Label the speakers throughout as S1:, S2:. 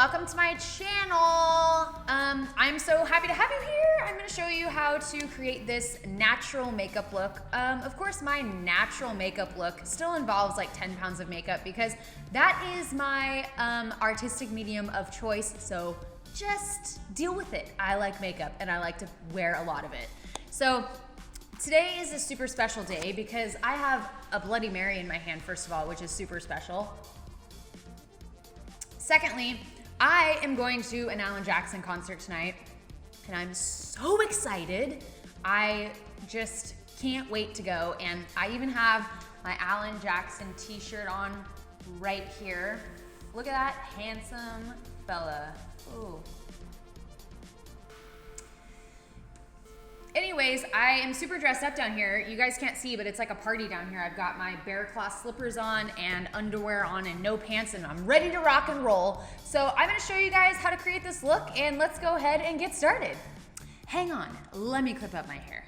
S1: welcome to my channel. I'm so happy to have you here. I'm gonna show you how to create this natural makeup look. Of course, my natural makeup look still involves like 10 pounds of makeup because that is my artistic medium of choice, so just deal with it. I like makeup and I like to wear a lot of it. So today is a super special day because I have a Bloody Mary in my hand, first of all, which is super special. Secondly, I am going to an Alan Jackson concert tonight, and I'm so excited. I just can't wait to go, and I even have my Alan Jackson t-shirt on right here. Look at that handsome fella. Ooh. Anyways, I am super dressed up down here. You guys can't see, but it's like a party down here. I've got my bear claw slippers on and underwear on and no pants, and I'm ready to rock and roll. So I'm gonna show you guys how to create this look, and let's go ahead and get started. Hang on, let me clip up my hair.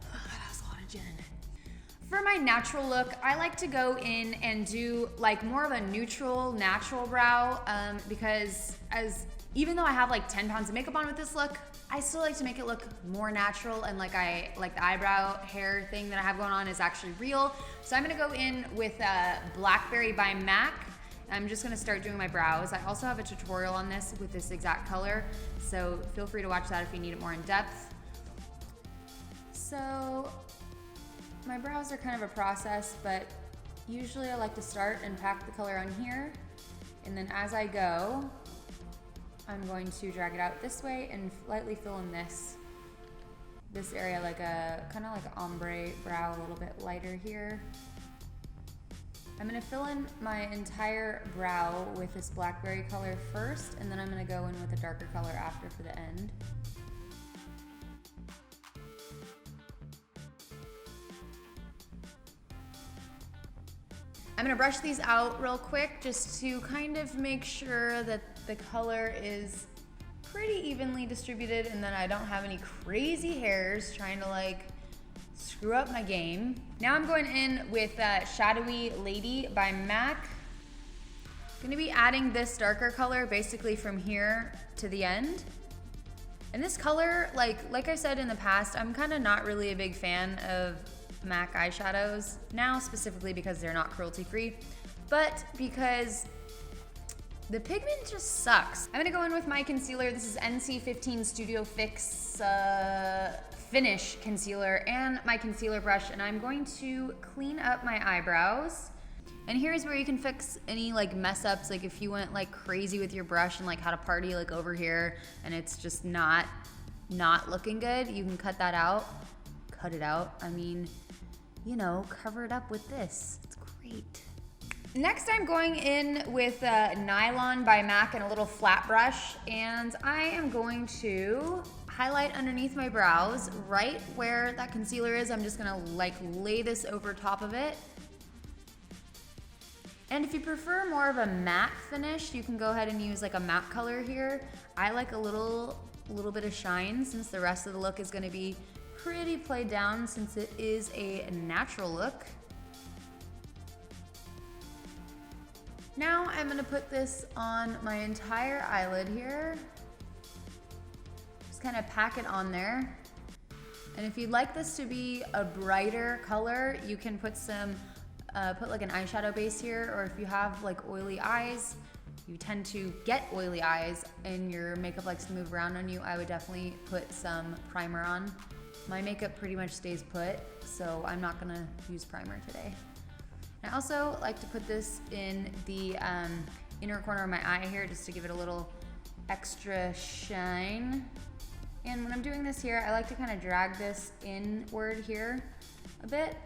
S1: Oh, that has a lot of gin in it. For my natural look, I like to go in and do like more of a neutral, natural brow because even though I have like 10 pounds of makeup on with this look, I still like to make it look more natural, and like the eyebrow hair thing that I have going on is actually real. So I'm gonna go in with Blackberry by MAC. I'm just gonna start doing my brows. I also have a tutorial on this with this exact color, so feel free to watch that if you need it more in depth. So my brows are kind of a process, but usually I like to start and pack the color on here, and then as I go, I'm going to drag it out this way and lightly fill in this area, like a kind of like an ombre brow, a little bit lighter here. I'm gonna fill in my entire brow with this blackberry color first, and then I'm gonna go in with a darker color after for the end. I'm gonna brush these out real quick just to kind of make sure that the color is pretty evenly distributed and that I don't have any crazy hairs trying to like screw up my game. Now I'm going in with Shadowy Lady by MAC. Gonna be adding this darker color basically from here to the end. And this color, like I said in the past, I'm kind of not really a big fan of MAC eyeshadows now, specifically because they're not cruelty-free, but because the pigment just sucks. I'm gonna go in with my concealer. This is NC15 Studio Fix Finish Concealer and my concealer brush, and I'm going to clean up my eyebrows. And here's where you can fix any like mess ups, like if you went like crazy with your brush and like had a party like over here and it's just not looking good, you can cut that out. Cut it out, I mean, you know, cover it up with this. It's great. Next, I'm going in with Nylon by MAC and a little flat brush, and I am going to highlight underneath my brows, right where that concealer is. I'm just gonna like lay this over top of it. And if you prefer more of a matte finish, you can go ahead and use like a matte color here. I like a little bit of shine since the rest of the look is gonna be pretty played down since it is a natural look. Now I'm gonna put this on my entire eyelid here. Just kind of pack it on there. And if you'd like this to be a brighter color, you can put some, put like an eyeshadow base here, or if you have like oily eyes, you tend to get oily eyes and your makeup likes to move around on you, I would definitely put some primer on. My makeup pretty much stays put, so I'm not gonna use primer today. I also like to put this in the inner corner of my eye here just to give it a little extra shine. And when I'm doing this here, I like to kind of drag this inward here a bit.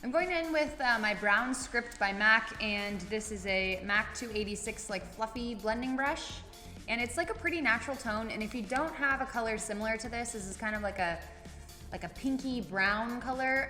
S1: I'm going in with my Brown Script by MAC, and this is a MAC 286 like fluffy blending brush. And it's like a pretty natural tone, and if you don't have a color similar to this is kind of like a pinky brown color.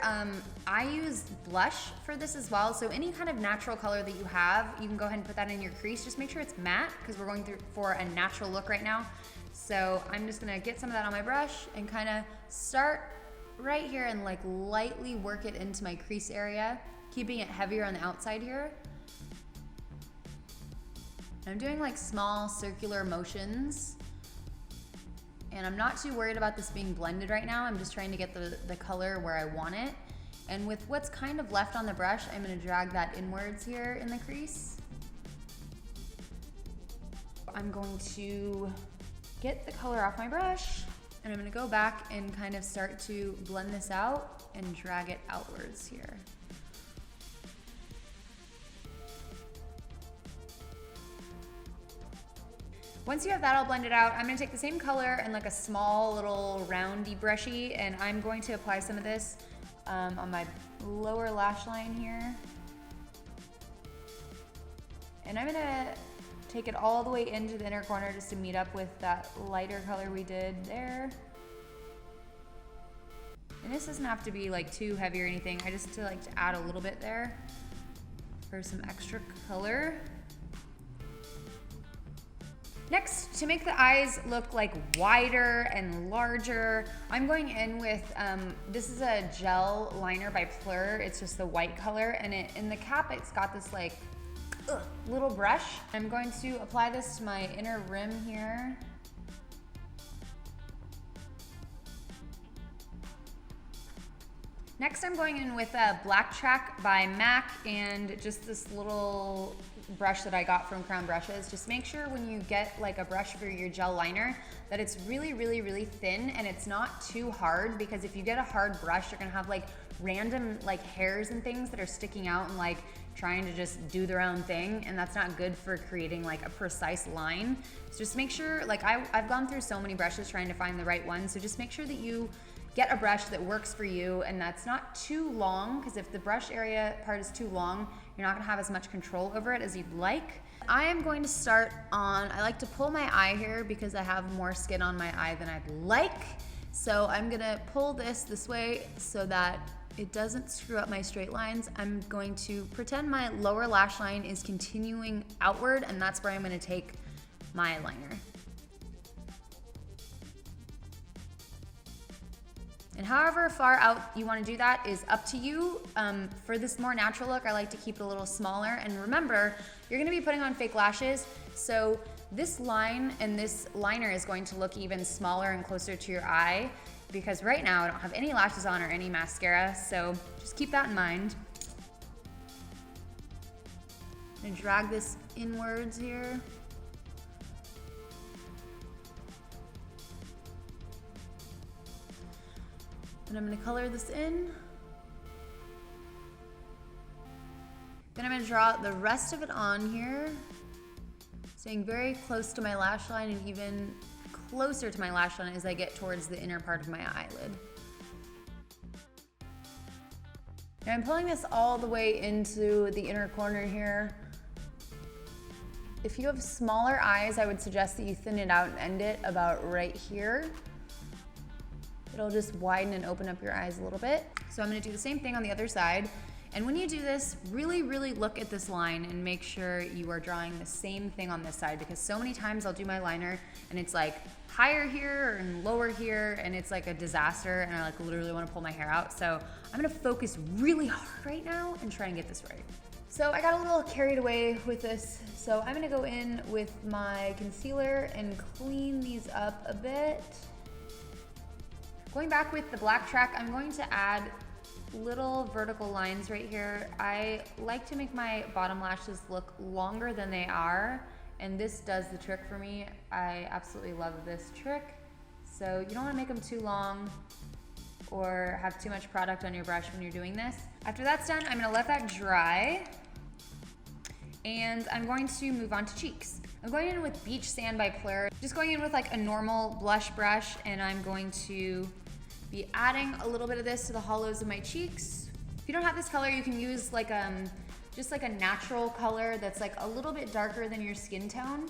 S1: I use blush for this as well, so any kind of natural color that you have, you can go ahead and put that in your crease. Just make sure it's matte because we're going through for a natural look right now. So I'm just gonna get some of that on my brush and kind of start right here and like lightly work it into my crease area, keeping it heavier on the outside here. I'm doing like small circular motions. And I'm not too worried about this being blended right now. I'm just trying to get the color where I want it. And with what's kind of left on the brush, I'm gonna drag that inwards here in the crease. I'm going to get the color off my brush, and I'm gonna go back and kind of start to blend this out and drag it outwards here. Once you have that all blended out, I'm gonna take the same color and like a small little roundy brushy, and I'm going to apply some of this on my lower lash line here. And I'm gonna take it all the way into the inner corner just to meet up with that lighter color we did there. And this doesn't have to be like too heavy or anything. I just like to add a little bit there for some extra color. Next, to make the eyes look like wider and larger, I'm going in with, this is a gel liner by Phhhoto. It's just the white color, and in the cap, it's got this like little brush. I'm going to apply this to my inner rim here. Next, I'm going in with a Black Track by MAC and just this little brush that I got from Crown Brushes. Just make sure when you get like a brush for your gel liner that it's really, really, really thin and it's not too hard, because if you get a hard brush, you're gonna have like random like hairs and things that are sticking out and like trying to just do their own thing, and that's not good for creating like a precise line. So just make sure, like I've gone through so many brushes trying to find the right one, so just make sure that you get a brush that works for you and that's not too long, because if the brush area part is too long, you're not gonna have as much control over it as you'd like. I am going to start on, I like to pull my eye here because I have more skin on my eye than I'd like. So I'm gonna pull this way so that it doesn't screw up my straight lines. I'm going to pretend my lower lash line is continuing outward, and that's where I'm gonna take my liner. And however far out you want to do that is up to you. For this more natural look, I like to keep it a little smaller. And remember, you're going to be putting on fake lashes, so this line and this liner is going to look even smaller and closer to your eye, because right now I don't have any lashes on or any mascara, so just keep that in mind. I'm going to drag this inwards here. And I'm gonna color this in. Then I'm gonna draw the rest of it on here, staying very close to my lash line and even closer to my lash line as I get towards the inner part of my eyelid. And I'm pulling this all the way into the inner corner here. If you have smaller eyes, I would suggest that you thin it out and end it about right here. It'll just widen and open up your eyes a little bit. So I'm gonna do the same thing on the other side. And when you do this, really, really look at this line and make sure you are drawing the same thing on this side, because so many times I'll do my liner and it's like higher here and lower here, and it's like a disaster, and I like literally wanna pull my hair out. So I'm gonna focus really hard right now and try and get this right. So I got a little carried away with this. So I'm gonna go in with my concealer and clean these up a bit. Going back with the Black Track, I'm going to add little vertical lines right here. I like to make my bottom lashes look longer than they are, and this does the trick for me. I absolutely love this trick. So you don't want to make them too long or have too much product on your brush when you're doing this. After that's done, I'm going to let that dry, and I'm going to move on to cheeks. I'm going in with Beach Sand by Phhhoto. Just going in with like a normal blush brush, and I'm going to be adding a little bit of this to the hollows of my cheeks. If you don't have this color, you can use like just like a natural color that's like a little bit darker than your skin tone,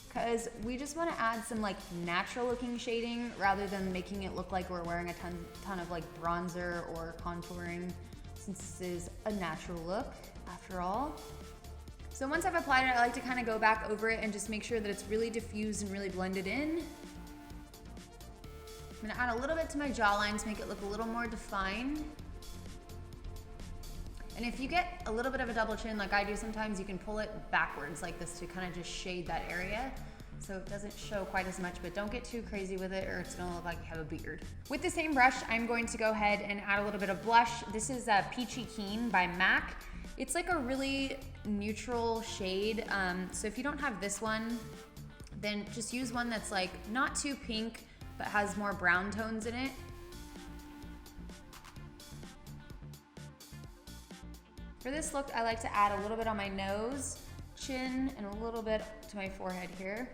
S1: because we just want to add some like natural looking shading rather than making it look like we're wearing a ton of like bronzer or contouring, since this is a natural look after all. So once I've applied it, I like to kind of go back over it and just make sure that it's really diffused and really blended in. I'm gonna add a little bit to my jawline to make it look a little more defined. And if you get a little bit of a double chin like I do sometimes, you can pull it backwards like this to kind of just shade that area so it doesn't show quite as much, but don't get too crazy with it or it's gonna look like you have a beard. With the same brush, I'm going to go ahead and add a little bit of blush. This is Peachy Keen by MAC. It's like a really neutral shade. So if you don't have this one, then just use one that's like not too pink, but has more brown tones in it. For this look, I like to add a little bit on my nose, chin, and a little bit to my forehead here.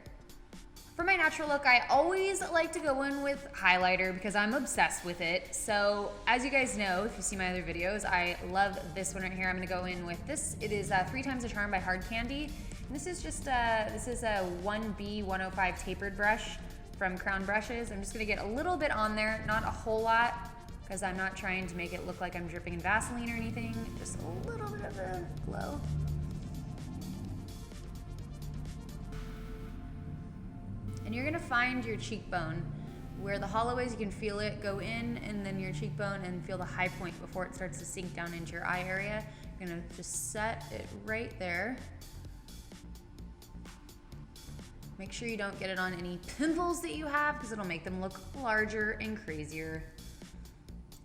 S1: For my natural look, I always like to go in with highlighter because I'm obsessed with it. So as you guys know, if you see my other videos, I love this one right here. I'm gonna go in with this. It is 3 Times the Charm by Hard Candy. And this is just this is a 1B105 tapered brush from Crown Brushes. I'm just gonna get a little bit on there, not a whole lot, because I'm not trying to make it look like I'm dripping in Vaseline or anything. Just a little bit of a glow. And you're gonna find your cheekbone where the hollow is. You can feel it go in, and then your cheekbone, and feel the high point before it starts to sink down into your eye area. You're gonna just set it right there. Make sure you don't get it on any pimples that you have because it'll make them look larger and crazier.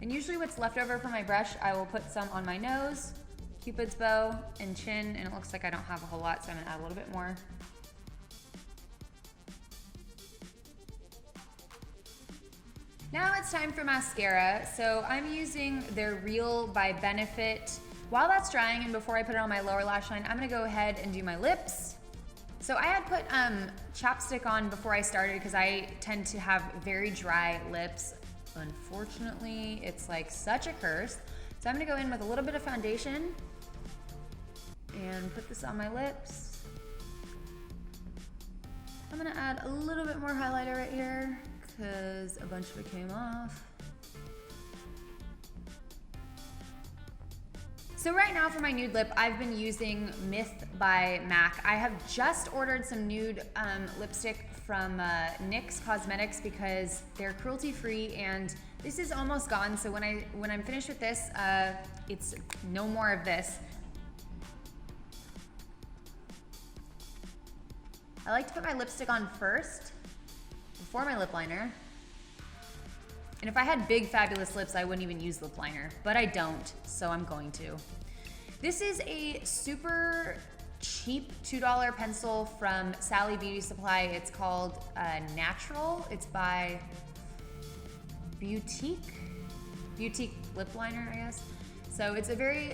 S1: And usually what's left over from my brush, I will put some on my nose, Cupid's bow, and chin, and it looks like I don't have a whole lot, so I'm gonna add a little bit more. Now it's time for mascara. So I'm using their Real by Benefit. While that's drying and before I put it on my lower lash line, I'm gonna go ahead and do my lips. So I had put chapstick on before I started because I tend to have very dry lips. Unfortunately, it's like such a curse. So I'm gonna go in with a little bit of foundation and put this on my lips. I'm gonna add a little bit more highlighter right here because a bunch of it came off. So right now for my nude lip, I've been using Myth by MAC. I have just ordered some nude lipstick from NYX Cosmetics because they're cruelty-free and this is almost gone. So when I'm finished with this, it's no more of this. I like to put my lipstick on first before my lip liner. And if I had big fabulous lips, I wouldn't even use lip liner, but I don't, so I'm going to. This is a super cheap $2 pencil from Sally Beauty Supply. It's called Natural. It's by Boutique lip liner, I guess. So it's a very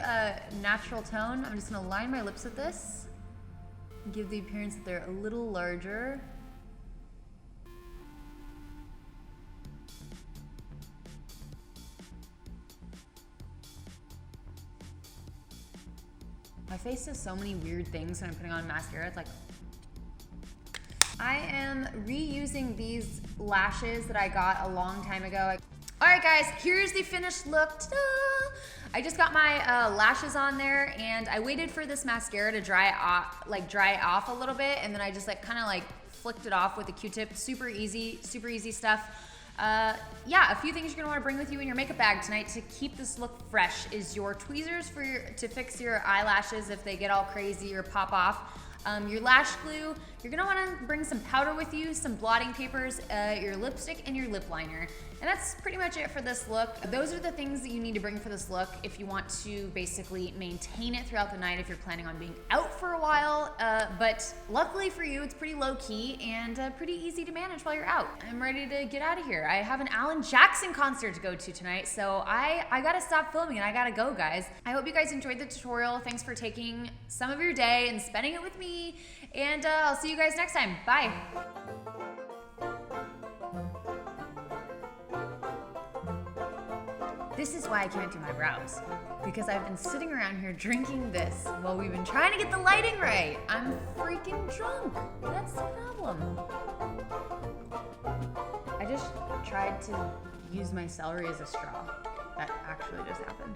S1: natural tone. I'm just gonna line my lips with this and give the appearance that they're a little larger. My face does so many weird things when I'm putting on mascara. It's like, I am reusing these lashes that I got a long time ago. All right guys, here's the finished look. Ta-da! I just got my lashes on there and I waited for this mascara to dry off a little bit, and then I just kind of flicked it off with a Q-tip. Super easy stuff. Yeah, a few things you're gonna wanna bring with you in your makeup bag tonight to keep this look fresh is your tweezers to fix your eyelashes if they get all crazy or pop off. Your lash glue, you're gonna wanna bring some powder with you, some blotting papers, your lipstick, and your lip liner. And that's pretty much it for this look. Those are the things that you need to bring for this look if you want to basically maintain it throughout the night if you're planning on being out for a while. But luckily for you, it's pretty low key and pretty easy to manage while you're out. I'm ready to get out of here. I have an Alan Jackson concert to go to tonight, so I gotta stop filming and I gotta go, guys. I hope you guys enjoyed the tutorial. Thanks for taking some of your day and spending it with me. And I'll see you guys next time. Bye. This is why I can't do my brows, because I've been sitting around here drinking this while we've been trying to get the lighting right. I'm freaking drunk. That's the problem. I just tried to use my celery as a straw. That actually just happened.